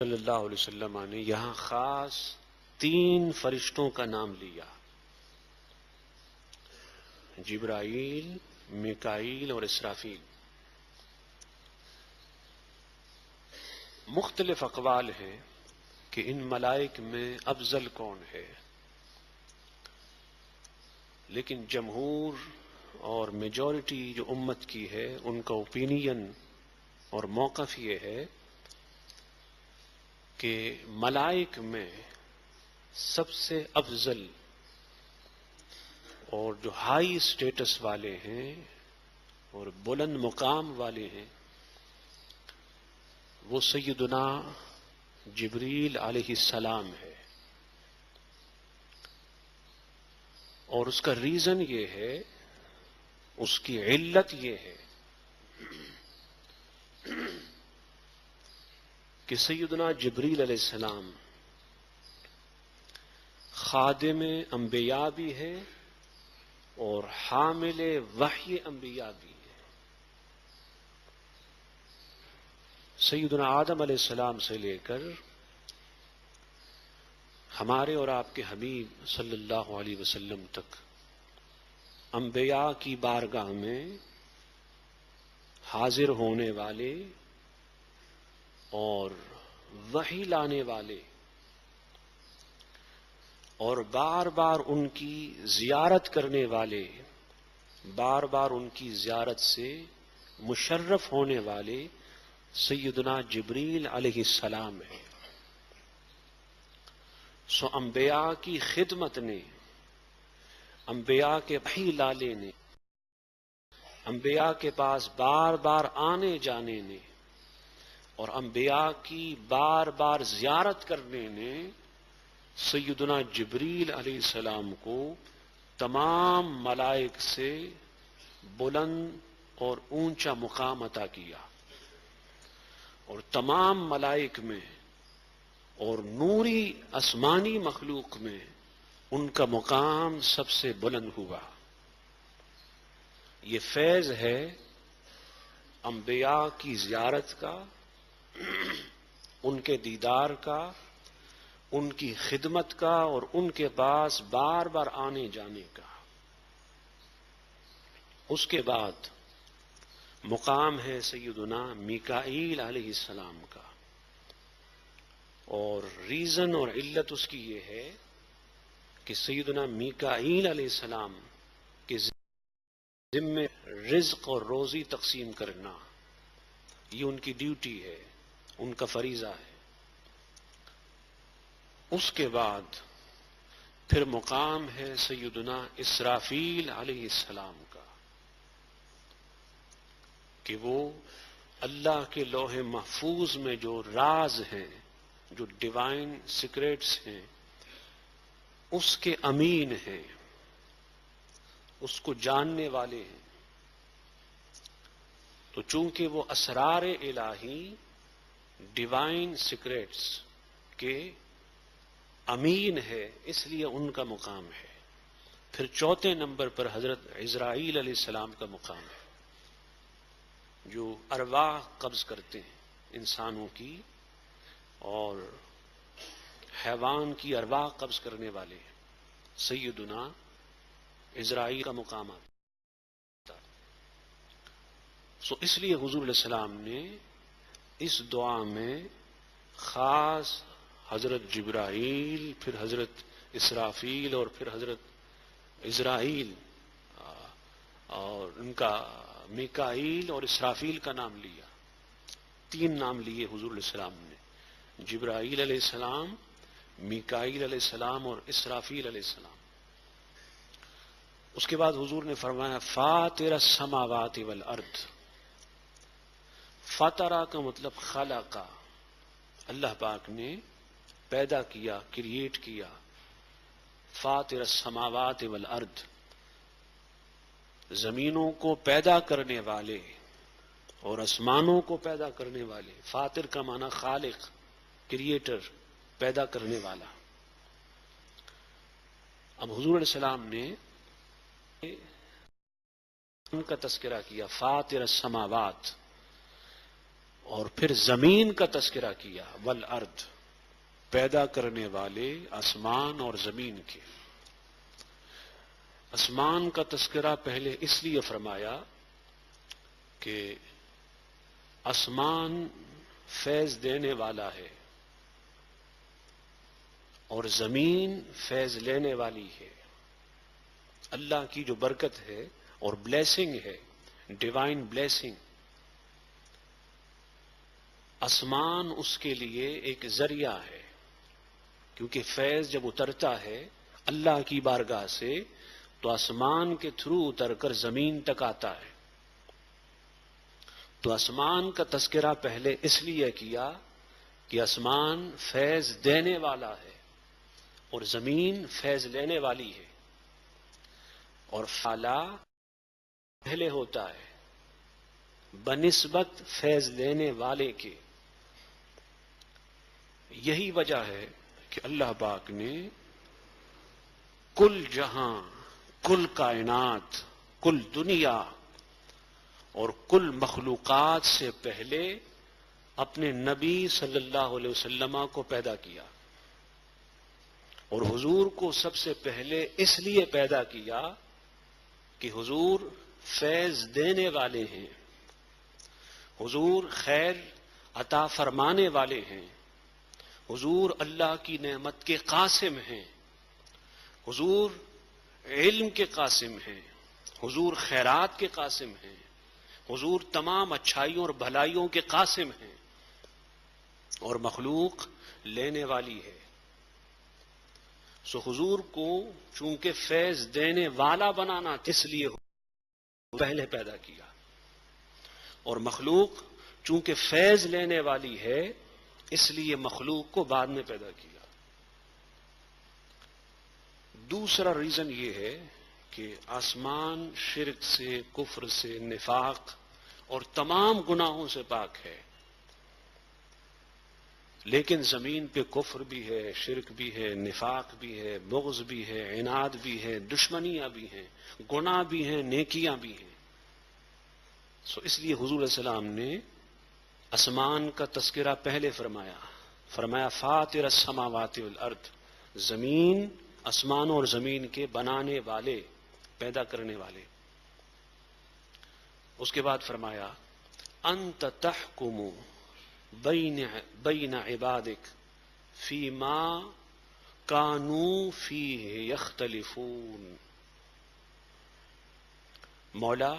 صلی اللہ علیہ وسلم نے یہاں خاص 3 فرشتوں کا نام لیا: جبرائیل، میکائیل اور اسرافیل۔ مختلف اقوال ہیں کہ ان ملائک میں افضل کون ہے، لیکن جمہور اور میجورٹی جو امت کی ہے ان کا اوپینین اور موقف یہ ہے کہ ملائک میں سب سے افضل اور جو ہائی اسٹیٹس والے ہیں اور بلند مقام والے ہیں وہ سیدنا جبریل علیہ السلام ہے۔ اور اس کا ریزن یہ ہے، اس کی علت یہ ہے کہ سیدنا جبریل علیہ السلام خادم انبیاء بھی ہے اور حامل وحی انبیاء بھی ہے۔ سیدنا آدم علیہ السلام سے لے کر ہمارے اور آپ کے حبیب صلی اللہ علیہ وسلم تک انبیاء کی بارگاہ میں حاضر ہونے والے اور وحی لانے والے اور بار بار ان کی زیارت کرنے والے، بار بار ان کی زیارت سے مشرف ہونے والے سیدنا جبریل علیہ السلام ہے۔ سو انبیاء کی خدمت نے، انبیاء کے وحی لالے نے، انبیاء کے پاس بار بار آنے جانے نے اور انبیاء کی بار بار زیارت کرنے نے سیدنا جبریل علیہ السلام کو تمام ملائک سے بلند اور اونچا مقام عطا کیا، اور تمام ملائک میں اور نوری آسمانی مخلوق میں ان کا مقام سب سے بلند ہوا۔ یہ فیض ہے انبیاء کی زیارت کا، ان کے دیدار کا، ان کی خدمت کا اور ان کے پاس بار بار آنے جانے کا۔ اس کے بعد مقام ہے سیدنا میکائیل علیہ السلام کا، اور ریزن اور علت اس کی یہ ہے کہ سیدنا میکائیل علیہ السلام کے ذمے رزق اور روزی تقسیم کرنا، یہ ان کی ڈیوٹی ہے، ان کا فریضہ ہے۔ اس کے بعد پھر مقام ہے سیدنا اسرافیل علیہ السلام کا کہ وہ اللہ کے لوح محفوظ میں جو راز ہیں، جو ڈیوائن سیکریٹس ہیں، اس کے امین ہیں، اس کو جاننے والے ہیں۔ تو چونکہ وہ اسرار الہی، ڈیوائن سیکریٹس کے امین ہے، اس لیے ان کا مقام ہے۔ پھر چوتھے نمبر پر حضرت عزرائیل علیہ السلام کا مقام ہے، جو ارواح قبض کرتے ہیں، انسانوں کی اور حیوان کی ارواح قبض کرنے والے ہیں۔ سیدنا عزرائیل کا مقام آتا۔ سو اس لیے حضور علیہ السلام نے اس دعا میں خاص حضرت جبرائیل، پھر حضرت اسرافیل اور پھر حضرت عزرائیل اور ان کا میکائیل اور اسرافیل کا نام لیا۔ 3 نام لیے حضور علیہ السلام نے: جبرائیل علیہ السلام، میکائیل علیہ السلام اور اسرافیل علیہ السلام۔ اس کے بعد حضور نے فرمایا فاطر السماوات والارض۔ فاطرہ کا مطلب خلقہ، اللہ پاک نے پیدا کیا، کریٹ کیا۔ فاطر السماوات والارض، زمینوں کو پیدا کرنے والے اور آسمانوں کو پیدا کرنے والے۔ فاطر کا معنی خالق، کریٹر، پیدا کرنے والا۔ اب حضور علیہ السلام نے ان کا تذکرہ کیا، فاطر السماوات، اور پھر زمین کا تذکرہ کیا، والارض، پیدا کرنے والے آسمان اور زمین کے۔ آسمان کا تذکرہ پہلے اس لیے فرمایا کہ آسمان فیض دینے والا ہے اور زمین فیض لینے والی ہے۔ اللہ کی جو برکت ہے اور بلیسنگ ہے، ڈیوائن بلیسنگ، آسمان اس کے لیے ایک ذریعہ ہے، کیونکہ فیض جب اترتا ہے اللہ کی بارگاہ سے تو آسمان کے تھرو اتر کر زمین تک آتا ہے۔ تو آسمان کا تذکرہ پہلے اس لیے کیا کہ آسمان فیض دینے والا ہے اور زمین فیض لینے والی ہے، اور فعلا پہلے ہوتا ہے بنسبت فیض لینے والے کے۔ یہی وجہ ہے کہ اللہ پاک نے کل جہاں، کل کائنات، کل دنیا اور کل مخلوقات سے پہلے اپنے نبی صلی اللہ علیہ وسلم کو پیدا کیا، اور حضور کو سب سے پہلے اس لیے پیدا کیا کہ حضور فیض دینے والے ہیں، حضور خیر عطا فرمانے والے ہیں، حضور اللہ کی نعمت کے قاسم ہیں، حضور علم کے قاسم ہیں، حضور خیرات کے قاسم ہیں، حضور تمام اچھائیوں اور بھلائیوں کے قاسم ہیں، اور مخلوق لینے والی ہے۔ سو حضور کو چونکہ فیض دینے والا بنانا اس لیے پہلے پیدا کیا، اور مخلوق چونکہ فیض لینے والی ہے اس لیے مخلوق کو بعد میں پیدا کیا۔ دوسرا ریزن یہ ہے کہ آسمان شرک سے، کفر سے، نفاق اور تمام گناہوں سے پاک ہے، لیکن زمین پہ کفر بھی ہے، شرک بھی ہے، نفاق بھی ہے، بغض بھی ہے، عناد بھی ہے، دشمنیاں بھی ہیں، گناہ بھی ہیں، نیکیاں بھی ہیں۔ سو اس لیے حضور علیہ السلام نے آسمان کا تذکرہ پہلے فرمایا فاطر السماوات والارض، زمین، آسمان اور زمین کے بنانے والے، پیدا کرنے والے۔ اس کے بعد فرمایا انت تحکم بین عبادک فیما کانوا فیہ یختلفون، مولا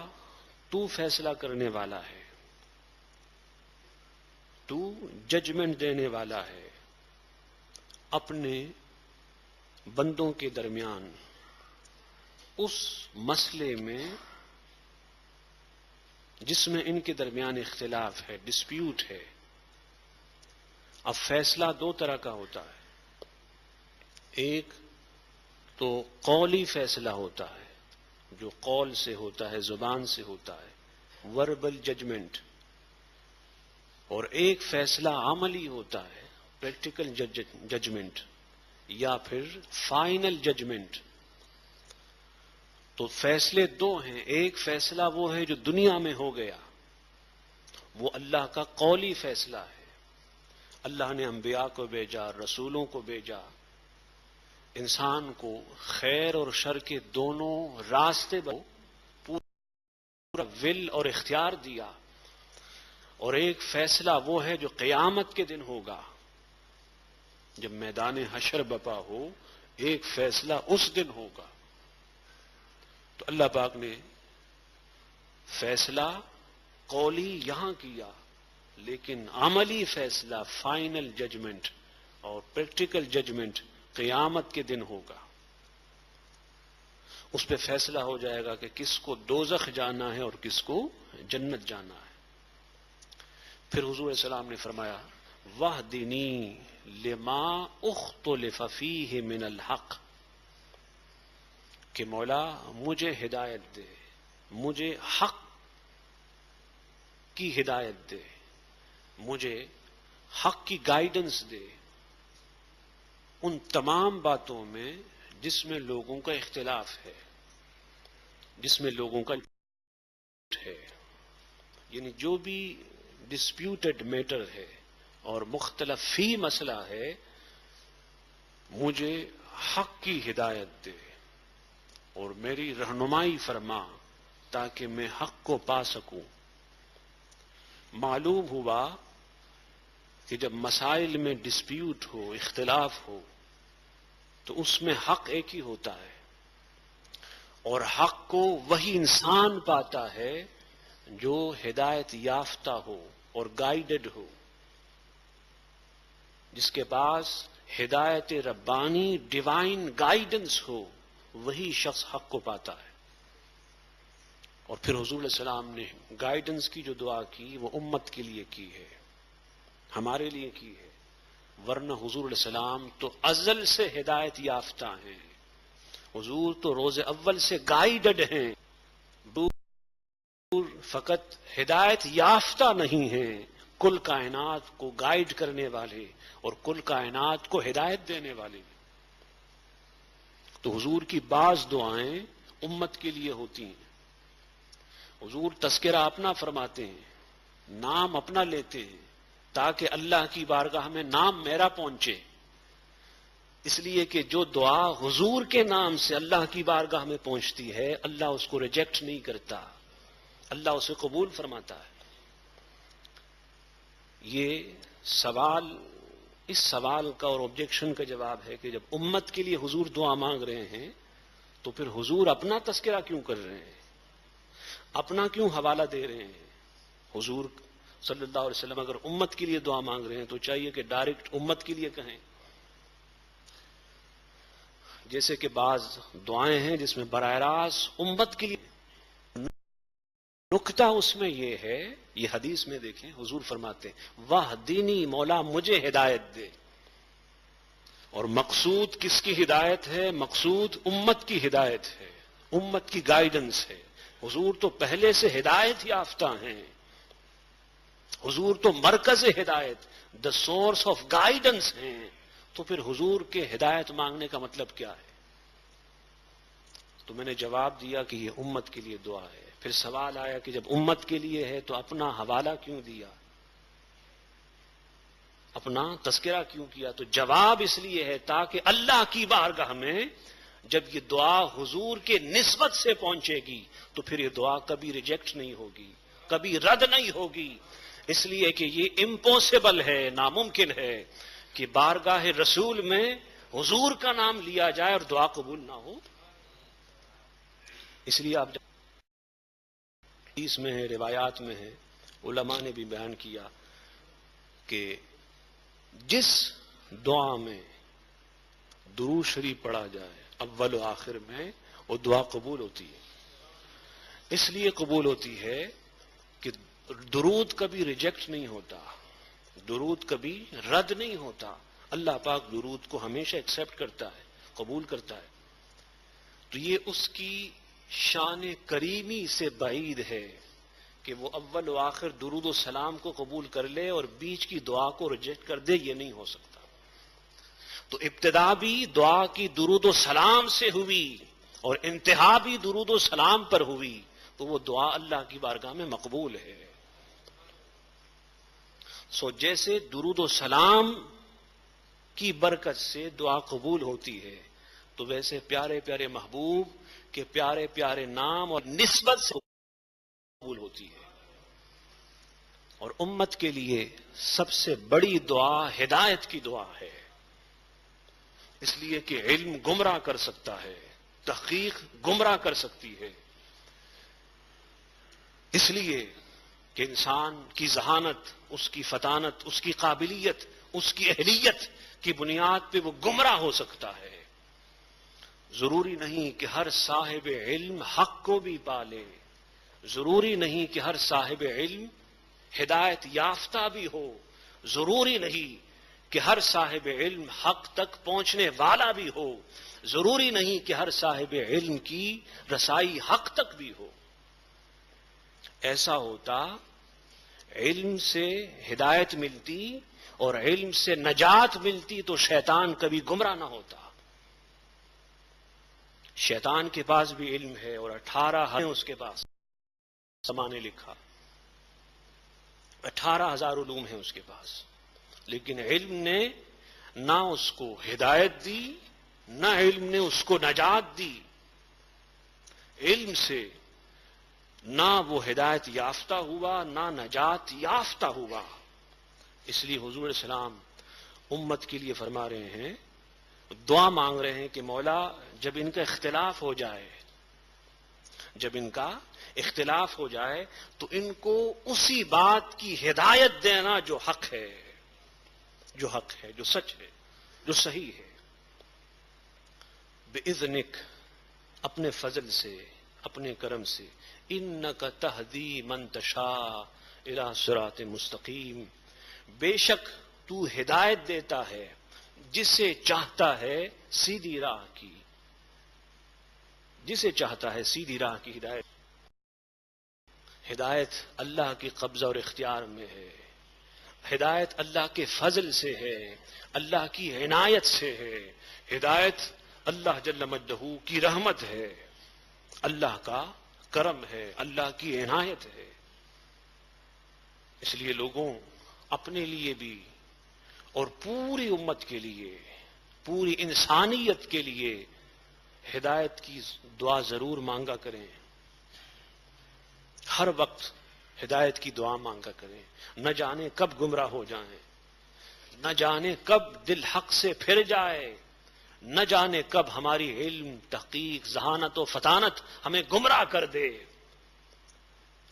تو فیصلہ کرنے والا ہے، تو ججمنٹ دینے والا ہے اپنے بندوں کے درمیان اس مسئلے میں جس میں ان کے درمیان اختلاف ہے، ڈسپیوٹ ہے۔ اب فیصلہ دو طرح کا ہوتا ہے، ایک تو قولی فیصلہ ہوتا ہے جو قول سے ہوتا ہے، زبان سے ہوتا ہے، وربل ججمنٹ، اور ایک فیصلہ عملی ہوتا ہے، پریکٹیکل ججمنٹ یا پھر فائنل ججمنٹ۔ تو فیصلے دو ہیں، ایک فیصلہ وہ ہے جو دنیا میں ہو گیا، وہ اللہ کا قولی فیصلہ ہے، اللہ نے انبیاء کو بھیجا، رسولوں کو بھیجا، انسان کو خیر اور شر کے دونوں راستے پورا ول اور اختیار دیا، اور ایک فیصلہ وہ ہے جو قیامت کے دن ہوگا، جب میدان حشر بپا ہو، ایک فیصلہ اس دن ہوگا۔ تو اللہ پاک نے فیصلہ قولی یہاں کیا، لیکن عملی فیصلہ، فائنل ججمنٹ اور پریکٹیکل ججمنٹ قیامت کے دن ہوگا۔ اس پہ فیصلہ ہو جائے گا کہ کس کو دوزخ جانا ہے اور کس کو جنت جانا ہے۔ پھر حضور علیہ السلام نے فرمایا وَاهْدِنِي لِمَا اُخْتُلِفَ فِيهِ مِنَ الْحَقِّ، کہ مولا مجھے ہدایت دے، مجھے حق کی ہدایت دے، مجھے حق کی گائیڈنس دے ان تمام باتوں میں جس میں لوگوں کا اختلاف ہے، جس میں لوگوں کا ہے، یعنی جو بھی ڈسپیوٹڈ میٹر ہے اور مختلف فی مسئلہ ہے، مجھے حق کی ہدایت دے اور میری رہنمائی فرما تاکہ میں حق کو پا سکوں۔ معلوم ہوا کہ جب مسائل میں ڈسپیوٹ ہو، اختلاف ہو، تو اس میں حق ایک ہی ہوتا ہے، اور حق کو وہی انسان پاتا ہے جو ہدایت یافتہ ہو اور گائیڈڈ ہو، جس کے پاس ہدایت ربانی ڈیوائن گائیڈنس ہو، وہی شخص حق کو پاتا ہے۔ اور پھر حضور علیہ السلام نے گائیڈنس کی جو دعا کی وہ امت کے لیے کی ہے، ہمارے لیے کی ہے، ورنہ حضور علیہ السلام تو ازل سے ہدایت یافتہ ہیں، حضور تو روز اول سے گائیڈڈ ہیں، حضور فقط ہدایت یافتہ نہیں ہیں، کل کائنات کو گائیڈ کرنے والے اور کل کائنات کو ہدایت دینے والے۔ تو حضور کی بعض دعائیں امت کے لیے ہوتی ہیں، حضور تذکرہ اپنا فرماتے ہیں، نام اپنا لیتے ہیں تاکہ اللہ کی بارگاہ میں نام میرا پہنچے، اس لیے کہ جو دعا حضور کے نام سے اللہ کی بارگاہ میں پہنچتی ہے اللہ اس کو ریجیکٹ نہیں کرتا، اللہ اسے قبول فرماتا ہے۔ یہ سوال، اس سوال کا اور آبجیکشن کا جواب ہے کہ جب امت کے لیے حضور دعا مانگ رہے ہیں تو پھر حضور اپنا تذکرہ کیوں کر رہے ہیں، اپنا کیوں حوالہ دے رہے ہیں؟ حضور صلی اللہ علیہ وسلم اگر امت کے لیے دعا مانگ رہے ہیں تو چاہیے کہ ڈائریکٹ امت کے لیے کہیں، جیسے کہ بعض دعائیں ہیں جس میں براہ راست امت کے لیے۔ نکتہ اس میں یہ ہے، یہ حدیث میں دیکھیں حضور فرماتے ہیں وَاہْدِنِی، مولا مجھے ہدایت دے، اور مقصود کس کی ہدایت ہے؟ مقصود امت کی ہدایت ہے، امت کی گائیڈنس ہے۔ حضور تو پہلے سے ہدایت یافتہ ہیں، حضور تو مرکز ہدایت، دا سورس آف گائیڈنس ہیں، تو پھر حضور کے ہدایت مانگنے کا مطلب کیا ہے؟ تو میں نے جواب دیا کہ یہ امت کے لیے دعا ہے۔ پھر سوال آیا کہ جب امت کے لیے ہے تو اپنا حوالہ کیوں دیا، اپنا تذکرہ کیوں کیا؟ تو جواب اس لیے ہے تاکہ اللہ کی بارگاہ میں جب یہ دعا حضور کے نسبت سے پہنچے گی تو پھر یہ دعا کبھی ریجیکٹ نہیں ہوگی، کبھی رد نہیں ہوگی، اس لیے کہ یہ امپوسیبل ہے، ناممکن ہے کہ بارگاہ رسول میں حضور کا نام لیا جائے اور دعا قبول نہ ہو۔ اس لیے آپ حدیث میں ہے، روایات میں ہے، علماء نے بھی بیان کیا کہ جس دعا میں درود شریف پڑھا جائے اول و آخر میں، وہ دعا قبول ہوتی ہے۔ اس لیے قبول ہوتی ہے کہ درود کبھی ریجیکٹ نہیں ہوتا، درود کبھی رد نہیں ہوتا، اللہ پاک درود کو ہمیشہ ایکسیپٹ کرتا ہے، قبول کرتا ہے۔ تو یہ اس کی شان کریمی سے بعید ہے کہ وہ اول و آخر درود و سلام کو قبول کر لے اور بیچ کی دعا کو ریجیکٹ کر دے، یہ نہیں ہو سکتا۔ تو ابتدا بھی دعا کی درود و سلام سے ہوئی اور انتہا بھی درود و سلام پر ہوئی، تو وہ دعا اللہ کی بارگاہ میں مقبول ہے۔ جیسے درود و سلام کی برکت سے دعا قبول ہوتی ہے، تو ویسے پیارے پیارے محبوب کے پیارے پیارے نام اور نسبت سے قبول ہوتی ہے۔ اور امت کے لیے سب سے بڑی دعا ہدایت کی دعا ہے، اس لیے کہ علم گمراہ کر سکتا ہے، تحقیق گمراہ کر سکتی ہے، اس لیے کہ انسان کی ذہانت، اس کی فطانت، اس کی قابلیت، اس کی اہلیت کی بنیاد پہ وہ گمراہ ہو سکتا ہے۔ ضروری نہیں کہ ہر صاحب علم حق کو بھی پالے، ضروری نہیں کہ ہر صاحب علم ہدایت یافتہ بھی ہو، ضروری نہیں کہ ہر صاحب علم حق تک پہنچنے والا بھی ہو، ضروری نہیں کہ ہر صاحب علم کی رسائی حق تک بھی ہو۔ ایسا ہوتا علم سے ہدایت ملتی اور علم سے نجات ملتی تو شیطان کبھی گمراہ نہ ہوتا۔ شیطان کے پاس بھی علم ہے اور 18 اس کے پاس، سما نے لکھا، 18,000 علوم ہیں اس کے پاس، لیکن علم نے نہ اس کو ہدایت دی، نہ علم نے اس کو نجات دی۔ علم سے نہ وہ ہدایت یافتہ ہوا، نہ نجات یافتہ ہوا۔ اس لیے حضور علیہ السلام امت کے لیے فرما رہے ہیں، دعا مانگ رہے ہیں کہ مولا جب ان کا اختلاف ہو جائے، جب ان کا اختلاف ہو جائے تو ان کو اسی بات کی ہدایت دینا جو حق ہے، جو حق ہے، جو سچ ہے، جو صحیح ہے۔ بِإِذْنِكَ، اپنے فضل سے، اپنے کرم سے، اِنَّكَ تَهْدِي مَن تَشَاءُ إِلَىٰ صِرَاطٍ مُسْتَقِيمٍ، بے شک تو ہدایت دیتا ہے جسے چاہتا ہے سیدھی راہ کی، جسے چاہتا ہے سیدھی راہ کی ہدایت۔ ہدایت اللہ کے قبضہ اور اختیار میں ہے، ہدایت اللہ کے فضل سے ہے، اللہ کی عنایت سے ہے، ہدایت اللہ جل مجدہ کی رحمت ہے، اللہ کا کرم ہے، اللہ کی عنایت ہے۔ اس لیے لوگوں اپنے لیے بھی اور پوری امت کے لیے، پوری انسانیت کے لیے ہدایت کی دعا ضرور مانگا کریں، ہر وقت ہدایت کی دعا مانگا کریں۔ نہ جانے کب گمراہ ہو جائیں، نہ جانے کب دل حق سے پھر جائے، نہ جانے کب ہماری علم، تحقیق، ذہانت و فطانت ہمیں گمراہ کر دے۔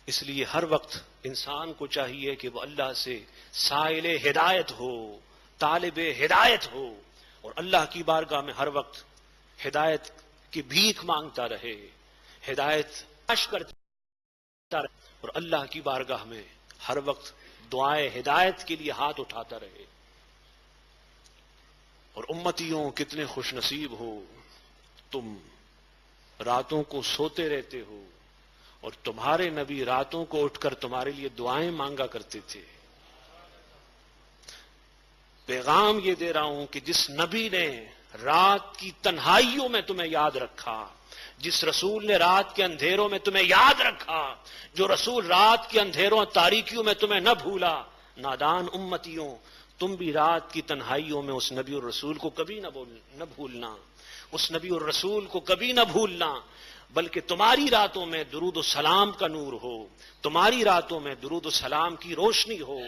اس لیے ہر وقت انسان کو چاہیے کہ وہ اللہ سے سائل ہدایت ہو، طالب ہدایت ہو، اور اللہ کی بارگاہ میں ہر وقت ہدایت کی بھیک مانگتا رہے، ہدایت تلاش کرتا رہے، اور اللہ کی بارگاہ میں ہر وقت دعائے ہدایت کے لیے ہاتھ اٹھاتا رہے۔ اور امتیوں کتنے خوش نصیب ہو، تم راتوں کو سوتے رہتے ہو اور تمہارے نبی راتوں کو اٹھ کر تمہارے لیے دعائیں مانگا کرتے تھے۔ پیغام یہ دے رہا ہوں کہ جس نبی نے رات کی تنہائیوں میں تمہیں یاد رکھا، جس رسول نے رات کے اندھیروں میں تمہیں یاد رکھا، جو رسول رات کے اندھیروں تاریکیوں میں تمہیں نہ بھولا، نادان امتیوں تم بھی رات کی تنہائیوں میں اس نبی اور رسول کو کبھی نہ بھولنا، اس نبی اور رسول کو کبھی نہ بھولنا، بلکہ تمہاری راتوں میں درود و سلام کا نور ہو، تمہاری راتوں میں درود و سلام کی روشنی ہو،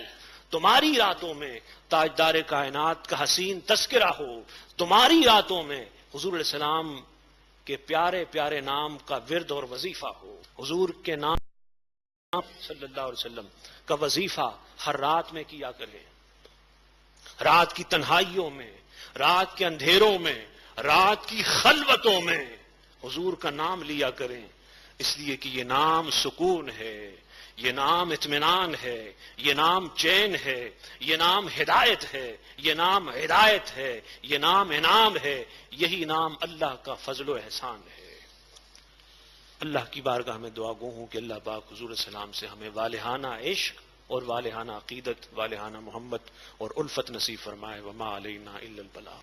تمہاری راتوں میں تاجدار کائنات کا حسین تذکرہ ہو، تمہاری راتوں میں حضور علیہ السلام کے پیارے پیارے نام کا ورد اور وظیفہ ہو۔ حضور کے نام صلی اللہ علیہ وسلم کا وظیفہ ہر رات میں کیا کریں، رات کی تنہائیوں میں، رات کے اندھیروں میں، رات کی خلوتوں میں حضور کا نام لیا کریں، اس لیے کہ یہ نام سکون ہے، یہ نام اطمینان ہے، یہ نام چین ہے، یہ نام ہدایت ہے، یہ نام ہدایت ہے، یہ نام انعام ہے، یہی نام اللہ کا فضل و احسان ہے۔ اللہ کی بارگاہ میں دعا گو ہوں کہ اللہ پاک حضور السلام سے ہمیں والہانہ عشق اور والہانہ عقیدت، والہانہ محمد اور الفت نصیب فرمائے۔ وما علینا الا البلاغ۔